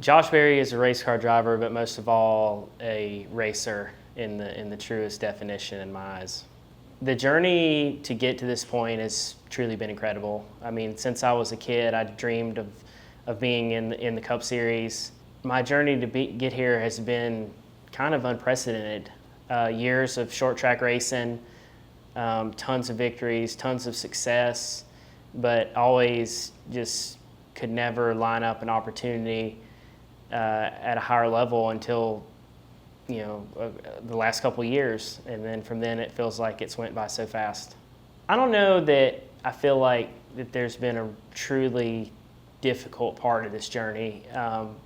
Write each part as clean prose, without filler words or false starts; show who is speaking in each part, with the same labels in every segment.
Speaker 1: Josh Berry is a race car driver, but most of all, a racer in the truest definition in my eyes. The journey to get to this point has truly been incredible. I mean, since I was a kid, I dreamed of being in the Cup Series. My journey to get here has been kind of unprecedented. Years of short track racing, tons of victories, tons of success, but always just could never line up an opportunity at a higher level until the last couple of years, and then from then it feels like it's went by so fast. I don't know that I feel like that there's been a truly difficult part of this journey.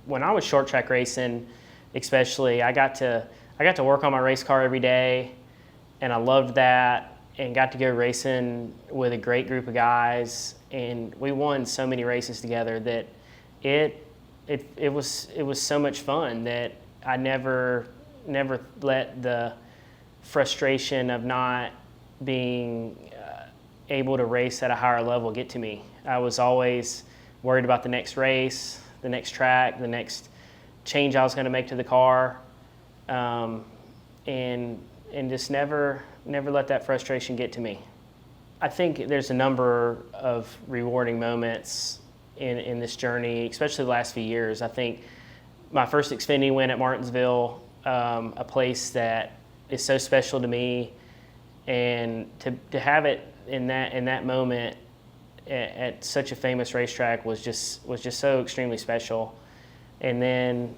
Speaker 1: When I was short track racing, especially, I got to work on my race car every day, and I loved that, and got to go racing with a great group of guys, and we won so many races together that it was so much fun that I never let the frustration of not being able to race at a higher level get to me. I was always worried about the next race, the next track, the next change I was going to make to the car, and just never let that frustration get to me. I think there's a number of rewarding moments in this journey, especially the last few years. I think my first Xfinity win at Martinsville, a place that is so special to me, and to have it in that moment at such a famous racetrack was just so extremely special. And then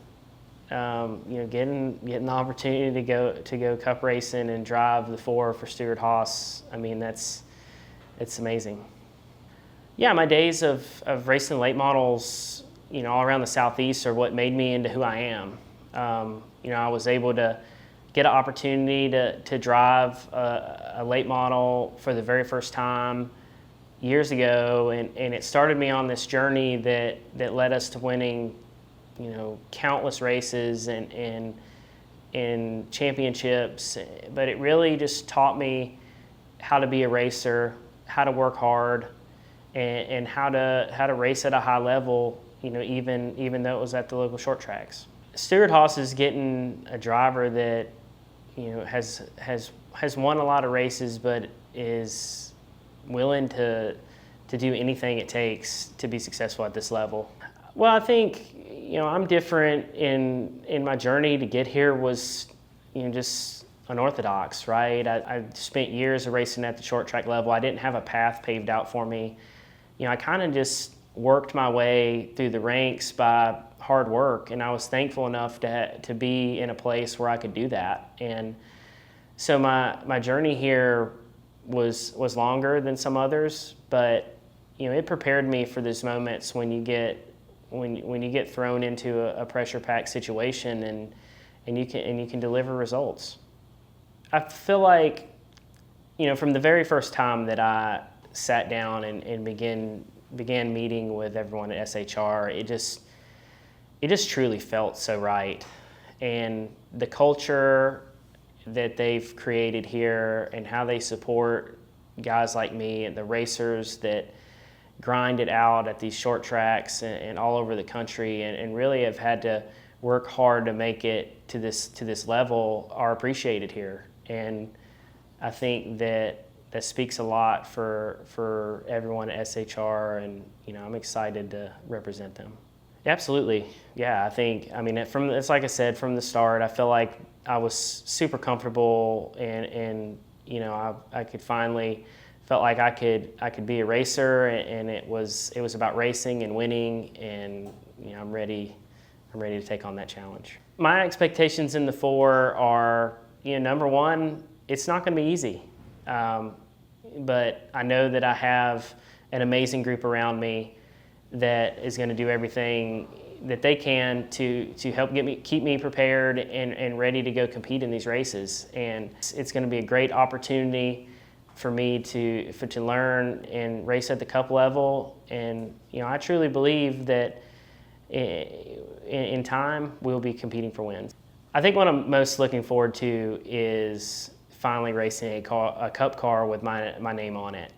Speaker 1: getting the opportunity to go Cup racing and drive the 4 for Stewart-Haas, I mean, it's amazing. Yeah, my days of racing late models, all around the Southeast are what made me into who I am. I was able to get an opportunity to drive a late model for the very first time years ago, and it started me on this journey that led us to winning, countless races and championships. But it really just taught me how to be a racer, how to work hard, and how to race at a high level, even though it was at the local short tracks. Stewart-Haas is getting a driver that has won a lot of races, but is willing to do anything it takes to be successful at this level. Well, I think I'm different in my journey to get here was just unorthodox, right? I spent years of racing at the short track level. I didn't have a path paved out for me. I kind of just worked my way through the ranks by hard work, and I was thankful enough to be in a place where I could do that. And so my journey here was longer than some others, but it prepared me for those moments when you get thrown into a pressure-packed situation and you can deliver results. I feel like from the very first time that I sat down and began meeting with everyone at SHR, it just truly felt so right. And the culture that they've created here and how they support guys like me and the racers that grind it out at these short tracks and all over the country and really have had to work hard to make it to this level are appreciated here. And I think that speaks a lot for everyone at SHR, and I'm excited to represent them. Absolutely, yeah. It's like I said from the start. I feel like I was super comfortable, and I could finally felt like I could be a racer, and it was about racing and winning, and I'm ready to take on that challenge. My expectations in the 4 are number one, it's not going to be easy. But I know that I have an amazing group around me that is going to do everything that they can to help keep me prepared and ready to go compete in these races. And it's going to be a great opportunity for me to learn and race at the Cup level. And I truly believe that in time we'll be competing for wins. I think what I'm most looking forward to is finally racing a Cup car with my name on it.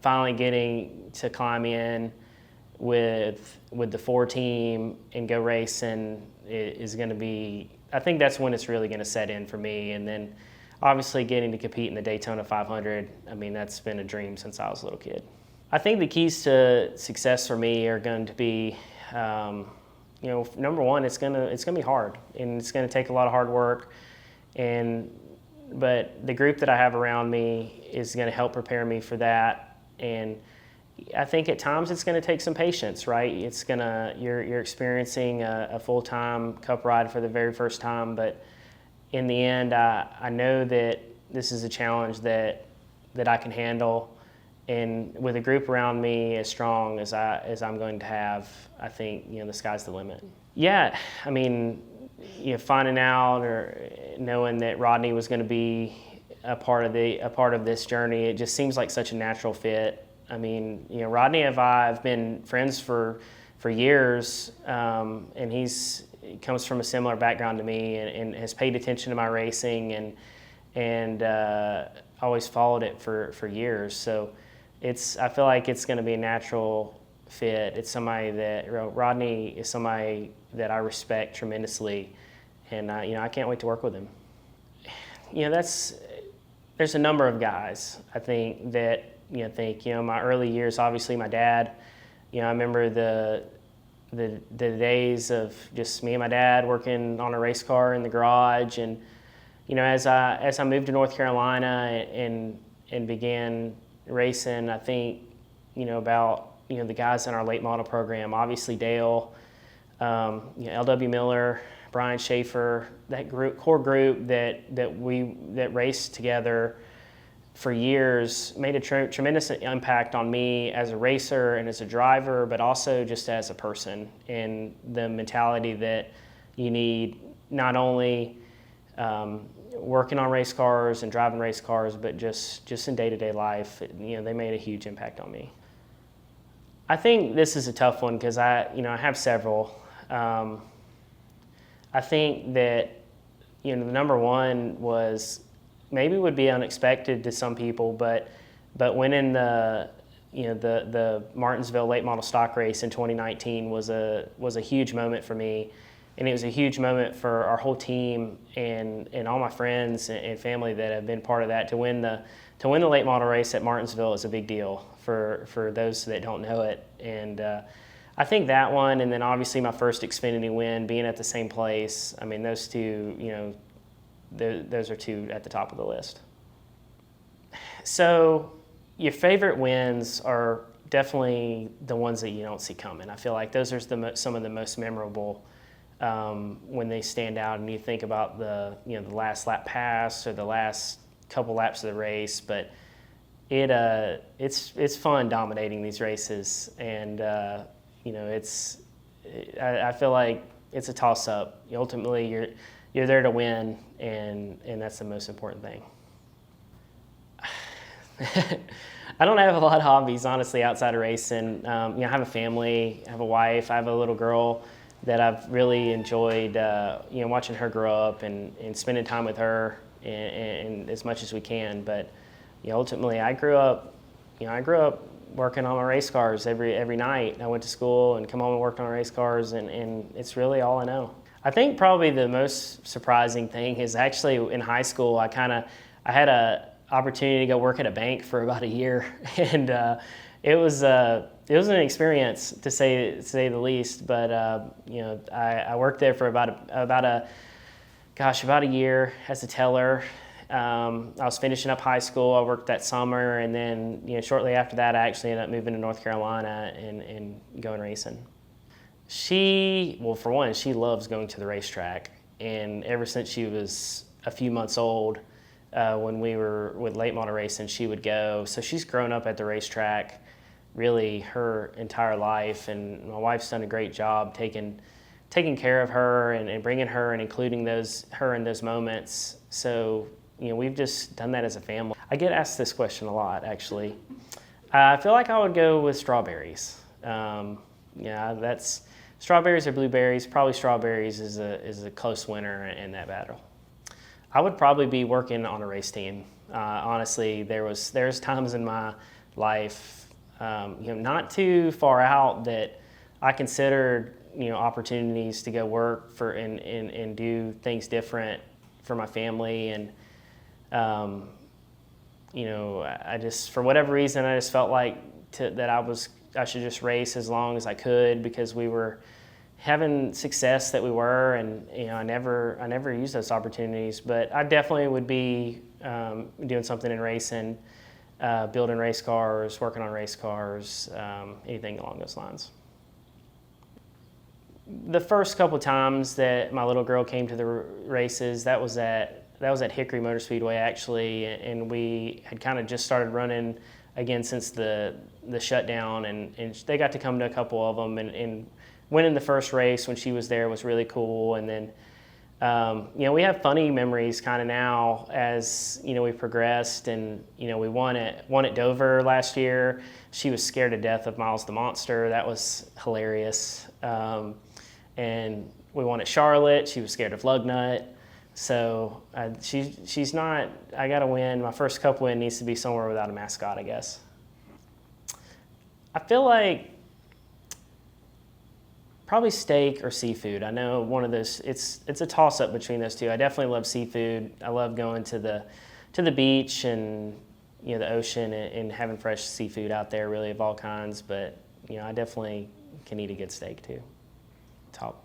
Speaker 1: Finally getting to climb in with the Ford team and go racing is going to be, I think that's when it's really going to set in for me. And then obviously getting to compete in the Daytona 500, I mean, that's been a dream since I was a little kid. I think the keys to success for me are going to be, number one, it's gonna be hard, and it's gonna take a lot of hard work. But the group that I have around me is gonna help prepare me for that. And I think at times it's gonna take some patience, right? You're experiencing a full-time Cup ride for the very first time, but in the end, I know that this is a challenge that I can handle. And with a group around me as strong as I'm going to have, I think the sky's the limit. Yeah, I mean, finding out or knowing that Rodney was going to be a part of this journey, it just seems like such a natural fit. I mean, Rodney and I've been friends for years, and he comes from a similar background to me and has paid attention to my racing and always followed it for years. So I feel like it's going to be a natural fit. It's somebody Rodney is somebody that I respect tremendously, and I can't wait to work with him. There's a number of guys I think that my early years. Obviously, my dad. I remember the days of just me and my dad working on a race car in the garage, and as I moved to North Carolina and began racing, I think about the guys in our late model program. Obviously Dale, L.W. Miller, Brian Schaefer, that core group that raced together for years made a tremendous impact on me as a racer and as a driver, but also just as a person, and the mentality that you need not only working on race cars and driving race cars, but just in day-to-day life. They made a huge impact on me. I think this is a tough one because I have several. I think that the number one would be unexpected to some people, but winning the Martinsville late model stock race in 2019 was a huge moment for me. And it was a huge moment for our whole team and all my friends and family that have been part of that. To win the late model race at Martinsville is a big deal for those that don't know it. And I think that one, and then obviously my first Xfinity win, being at the same place. I mean, those two, those are two at the top of the list. So your favorite wins are definitely the ones that you don't see coming. I feel like those are some of the most memorable. When they stand out, and you think about the last lap pass or the last couple laps of the race, but it's fun dominating these races, and I feel like it's a toss-up. Ultimately, you're there to win, and that's the most important thing. I don't have a lot of hobbies, honestly, outside of racing. I have a family, I have a wife, I have a little girl that I've really enjoyed, watching her grow up and spending time with her and as much as we can. But ultimately, I grew up working on my race cars every night. I went to school and come home and worked on race cars, and it's really all I know. I think probably the most surprising thing is actually in high school. I had an opportunity to go work at a bank for about a year, and it was an experience to say the least. But I worked there for about a year as a teller. I was finishing up high school. I worked that summer, and then shortly after that, I actually ended up moving to North Carolina and going racing. For one, she loves going to the racetrack, and ever since she was a few months old, when we were with late model racing, she would go. So she's grown up at the racetrack really her entire life, and my wife's done a great job taking care of her and bringing her and including her in those moments. So we've just done that as a family. I get asked this question a lot, actually. I feel like I would go with strawberries. That's strawberries or blueberries. Probably strawberries is a close winner in that battle. I would probably be working on a race team. Honestly, there's times in my life not too far out that I considered, opportunities to go work for and do things different for my family. And, I just, for whatever reason, I just felt like that I should just race as long as I could, because we were having success that we were, and I never used those opportunities. But I definitely would be doing something in racing, building race cars, working on race cars, anything along those lines. The first couple times that my little girl came to the races, that was at Hickory Motor Speedway actually, and we had kind of just started running again since the shutdown, and they got to come to a couple of them, and winning the first race when she was there was really cool. And then we have funny memories kind of now as we progressed, and we won at Dover last year. She was scared to death of Miles the Monster. That was hilarious. And we won at Charlotte. She was scared of Lugnut. So she's not. I got to win. My first Cup win needs to be somewhere without a mascot, I guess. I feel like probably steak or seafood. I know one of those. It's a toss up between those two. I definitely love seafood. I love going to the beach and the ocean and having fresh seafood out there, really of all kinds. But I definitely can eat a good steak too. Top.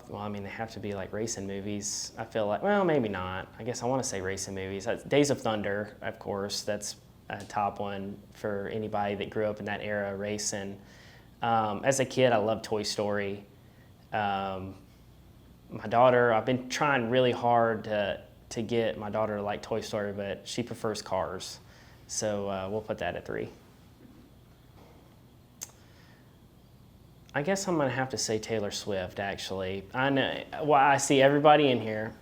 Speaker 1: Well, I mean, they have to be like racing movies. I feel like, well, maybe not. I guess I want to say racing movies. Days of Thunder, of course. That's a top one for anybody that grew up in that era racing. As a kid, I loved Toy Story. My daughter, I've been trying really hard to get my daughter to like Toy Story, but she prefers Cars. So we'll put that at 3. I guess I'm going to have to say Taylor Swift, actually. I know, well, I see everybody in here.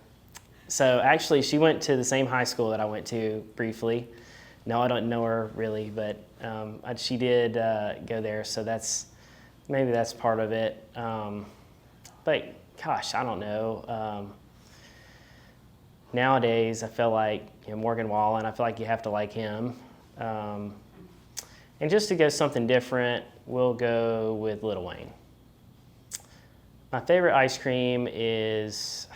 Speaker 1: So actually, she went to the same high school that I went to briefly. No, I don't know her really, but she did go there, so maybe that's part of it. But gosh, I don't know. Nowadays, I feel like Morgan Wallen. I feel like you have to like him. And just to go something different, we'll go with Lil Wayne. My favorite ice cream it's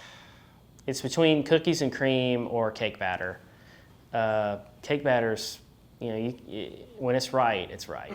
Speaker 1: between cookies and cream or cake batter. Cake batter's, when it's right, it's right.